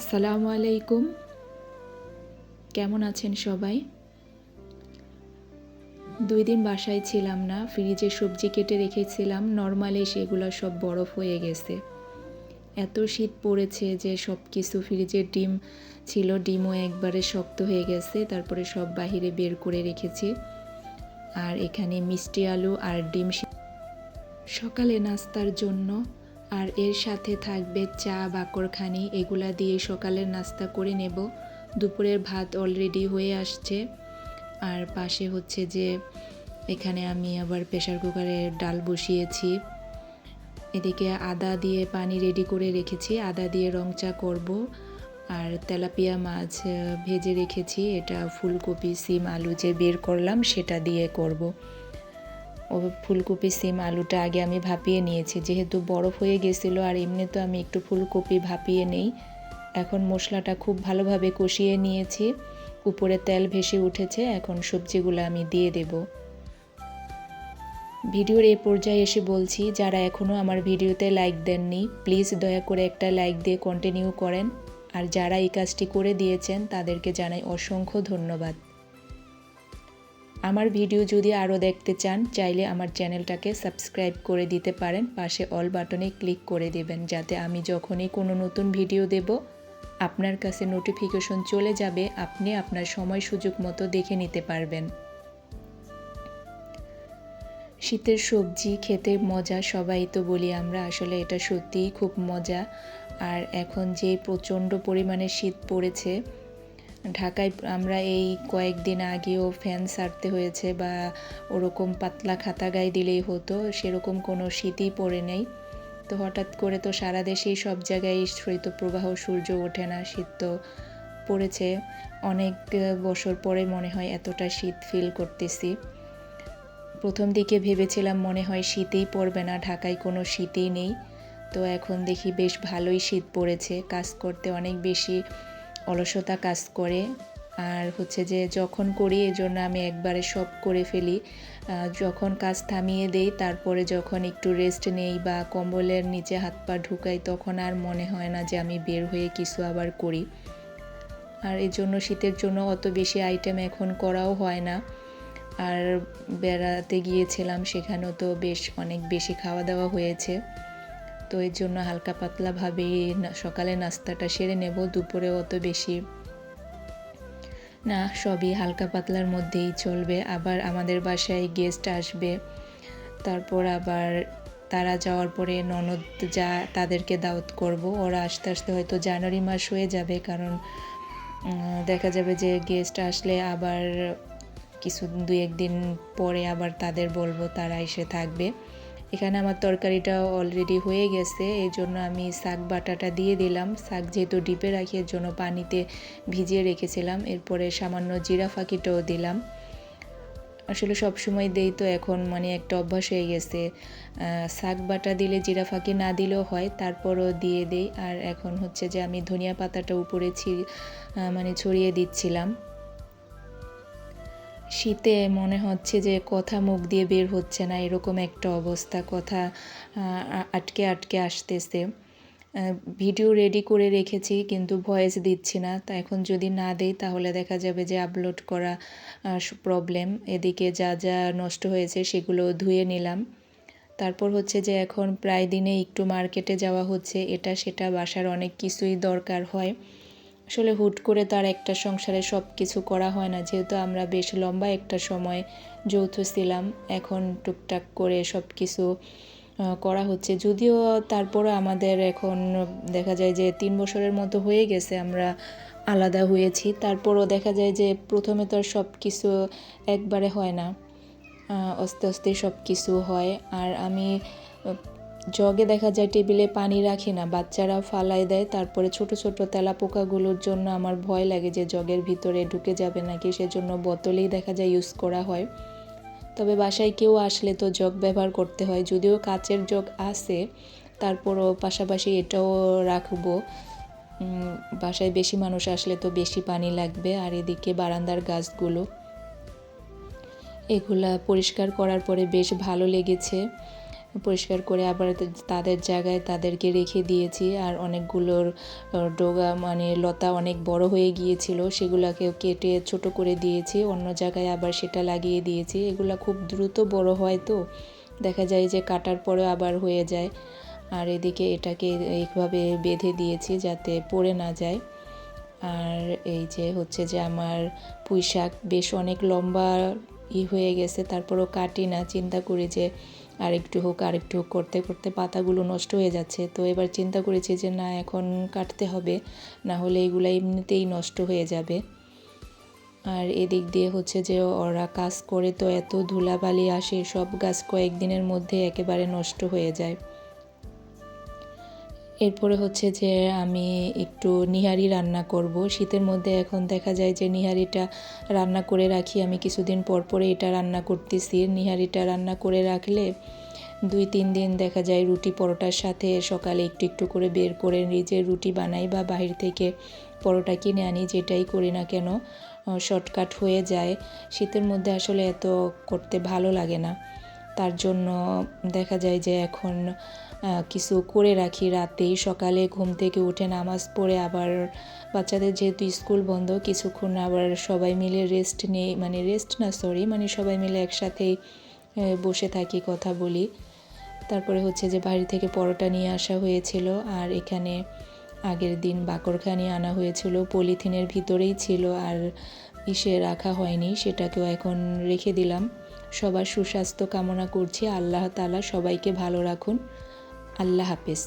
আসসালামু আলাইকুম। কেমন আছেন সবাই? 2 দিন বাসায় ছিলাম না, ফ্রিজে সবজি কেটে রেখেছিলাম, নরমালি সেগুলো সব বরফ হয়ে গেছে। এত শীত পড়েছে যে সব কিছু, ফ্রিজের ডিম ছিল, ডিমও একবারে শক্ত হয়ে গেছে, তারপরে সব বাহিরে বের করে রেখেছি। আর এখানে মিষ্টি আলু আর ডিম সকালে নাস্তার জন্য, আর এর সাথে থাকবে চা বাকরখানি, এগুলা দিয়ে সকালের নাস্তা করে নেব। দুপুরের ভাত অলরেডি হয়ে আসছে। আর পাশে হচ্ছে যে এখানে আমি আবার প্রেসার কুকারে ডাল বসিয়েছি। এদিকে আদা দিয়ে পানি রেডি করে রেখেছি, আদা দিয়ে রং চা করব। আর তেলাপিয়া মাছ ভেজে রেখেছি, এটা ফুলকপি সিম আলু যে বের করলাম সেটা দিয়ে করব। ও ফুলকপি সিম আলুটা আগে আমি ভাপিয়ে নিয়েছি, যেহেতু বরফ হয়ে গেছিলো, আর এমনি তো আমি একটু ফুলকপি ভাপিয়ে নেই। এখন মশলাটা খুব ভালোভাবে কষিয়ে নিয়েছি, উপরে তেল ভেসে উঠেছে, এখন সবজিগুলো আমি দিয়ে দেব। ভিডিওর এই পর্যায়ে এসে বলছি, যারা এখনও আমার ভিডিওতে লাইক দেননি প্লিজ দয়া করে একটা লাইক দিয়ে কন্টিনিউ করেন, আর যারা এই কাজটি করে দিয়েছেন তাদেরকে জানাই অসংখ্য ধন্যবাদ। আমার ভিডিও যদি আরও দেখতে চান চাইলে আমার চ্যানেলটাকে সাবস্ক্রাইব করে দিতে পারেন, পাশে অল বাটনে ক্লিক করে দেবেন, যাতে আমি যখনই কোনো নতুন ভিডিও দেব আপনার কাছে নোটিফিকেশন চলে যাবে, আপনি আপনার সময় সুযোগ মতো দেখে নিতে পারবেন। শীতের সবজি খেতে মজা, সবাই তো বলি আমরা, আসলে এটা সত্যিই খুব মজা। আর এখন যে প্রচণ্ড পরিমাণে শীত পড়েছে ঢাকায়, আমরা এই কয়েকদিন আগেও ফ্যান ছাড়তে হয়েছে, বা ওরকম পাতলা খাতা গায়ে দিলেই হতো, সেরকম কোনো শীতই পড়ে নেই। তো হঠাৎ করে তো সারা দেশেই সব জায়গায় শৈত্যপ্রবাহ, সূর্য ওঠে না, শীত তো পড়েছে। অনেক বছর পরে মনে হয় এতটা শীত ফিল করতেছি। প্রথম দিকে ভেবেছিলাম মনে হয় শীতই পড়বে না, ঢাকায় কোনো শীতই নেই। তো এখন দেখি বেশ ভালোই শীত পড়েছে, কাজ করতে অনেক বেশি অলসতা কাজ করে। আর হচ্ছে যে যখন করি এজন্য আমি একবারে সব করে ফেলি, যখন কাজ থামিয়ে দেই তারপরে যখন একটু রেস্ট নেই বা কম্বলের নিচে হাত পা ঢুকাই, তখন আর মনে হয় না যে আমি বের হয়ে কিছু আবার করি। আর এই জন্য শীতের জন্য অত বেশি আইটেম এখন করাও হয় না। আর বেড়াতে গিয়েছিলাম, সেখানেও তো বেশ অনেক বেশি খাওয়া দাওয়া হয়েছে, তো এর জন্য হালকা পাতলাভাবেই সকালে নাস্তাটা সেরে নেব। দুপুরে অত বেশি না, সবই হালকা পাতলার মধ্যেই চলবে। আবার আমাদের বাসায় গেস্ট আসবে, তারপর আবার তারা যাওয়ার পরে ননদ যা, তাদেরকে দাওয়াত করব। ওরা আস্তে আস্তে হয়তো জানুয়ারি মাস হয়ে যাবে, কারণ দেখা যাবে যে গেস্ট আসলে আবার কিছু 2-1 দিন পরে আবার তাদের বলবো, তারা এসে থাকবে। এখানে আমার তরকারিটা অলরেডি হয়ে গেছে, এই জন্য আমি শাক বাটাটা দিয়ে দিলাম। শাক যেহেতু ডিপে রাখি এর জন্য পানিতে ভিজিয়ে রেখেছিলাম, এরপরে সামান্য জিরা ফাঁকিটাও দিলাম। আসলে সব সময় দেই তো, এখন মানে একটা অভ্যাস হয়ে গেছে, শাক বাটা দিলে জিরা ফাঁকি না দিলেও হয়, তারপরও দিয়ে দেই। আর এখন হচ্ছে যে আমি ধনিয়া পাতাটা উপরে ছড়িয়ে দিচ্ছিলাম। শীতে মনে হচ্ছে যে কথা মুখ দিয়ে বের হচ্ছে না, এরকম একটা অবস্থা, কথা আটকে আটকে আসতেছে। ভিডিও রেডি করে রেখেছি কিন্তু ভয়েস দিচ্ছি না, তা এখন যদি না দেই তাহলে দেখা যাবে যে আপলোড করা প্রবলেম। এদিকে যা যা নষ্ট হয়েছে সেগুলো ধুয়ে নিলাম। তারপর হচ্ছে যে এখন প্রায় দিনে একটু মার্কেটে যাওয়া হচ্ছে, এটা সেটা বাসার অনেক কিছুই দরকার হয়। আসলে হুট করে তার একটা সংসারে সব কিছু করা হয় না, যেহেতু আমরা বেশ লম্বা একটা সময় যৌথ ছিলাম, এখন টুকটাক করে সব কিছু করা হচ্ছে। যদিও তারপরে আমাদের এখন দেখা যায় যে 3 বছরের মতো হয়ে গেছে আমরা আলাদা হয়েছি, তারপরও দেখা যায় যে প্রথমে তো আর সব কিছু একবারে হয় না, আস্তে আস্তে সব কিছু হয়। আর আমি জগে দেখা যায় টেবিলে পানি রাখি না, বাচ্চারা ফালাই দেয়, তারপরে ছোট ছোট তেলাপোকাগুলোর জন্য আমার ভয় লাগে যে জগের ভিতরে ঢুকে যাবে নাকি, সেজন্য বোতলেই দেখা যায় ইউজ করা হয়। তবে বাসায় কেউ আসলে তো জগ ব্যবহার করতে হয়, যদিও কাচের জগ আছে, তারপরও পাশাপাশি এটাও রাখবো, বাসায় বেশি মানুষ আসলে তো বেশি পানি লাগবে। আর এদিকে বারান্দার গাছগুলো, এগুলা পরিষ্কার করার পরে বেশ ভালো লেগেছে। পরিষ্কার করে আবার তাদের জায়গায় তাদেরকে রেখে দিয়েছি। আর অনেকগুলোর ডগা মানে লতা অনেক বড় হয়ে গিয়েছিল, সেগুলোকেও কেটে ছোট করে দিয়েছি, অন্য জায়গায় আবার সেটা লাগিয়ে দিয়েছি। এগুলা খুব দ্রুত বড় হয়, তো দেখা যায় যে কাটার পরে আবার হয়ে যায়। আর এদিকে এটাকে এইভাবে বেঁধে দিয়েছি যাতে পড়ে না যায়। আর এই যে হচ্ছে যে আমার পুঁই শাক বেশ অনেক লম্বা হয়ে গেছে, তারপরও কাটি না, চিন্তা করি যে আরেকটু হোক করতে করতে পাতাগুলো নষ্ট হয়ে যাচ্ছে। তো এবার চিন্তা করেছি যে না, এখন কাটতে হবে, না হলে এগুলো এমনিতেই নষ্ট হয়ে যাবে। আর এদিক দিয়ে হচ্ছে যে ওরা কাজ করে তো এত ধুলাবালি আসে, সব গাছ কয়েকদিনের মধ্যে একেবারে নষ্ট হয়ে যায়। এরপরে হচ্ছে যে আমি একটু নিহারি রান্না করব। শীতের মধ্যে এখন দেখা যায় যে নিহারিটা রান্না করে রাখি, আমি কিছুদিন পর পরে এটা রান্না করতেছি। নিহারিটা রান্না করে রাখলে 2-3 দিন দেখা যায় রুটি পরোটার সাথে সকালে একটু একটু করে বের করে নিজে রুটি বানাই বা বাহির থেকে পরোটা কিনে আনি, যেটাই করি না কেন শর্টকাট হয়ে যায়। শীতের মধ্যে আসলে এত করতে ভালো লাগে না, তার জন্য দেখা যায় যে এখন কিছু করে রাখি রাতেই। সকালে ঘুম থেকে উঠে নামাজ পড়ে আবার বাচ্চাদের যেহেতু স্কুল বন্ধ, কিছুক্ষণ আবার সবাই মিলে রেস্ট নেই, মানে রেস্ট না সরি মানে সবাই মিলে একসাথেই বসে থাকি, কথা বলি। তারপরে হচ্ছে যে বাইরে থেকে পরোটা নিয়ে আসা হয়েছিল, আর এখানে আগের দিন বাকরখানি আনা হয়েছিল, পলিথিনের ভিতরেই ছিল, আর রাখা হয়নি, সেটাকেও এখন রেখে দিলাম। সবার সুস্বাস্থ্য কামনা করছি, আল্লাহ তাআলা সবাইকে ভালো রাখুন। আল্লাহ হাফেজ।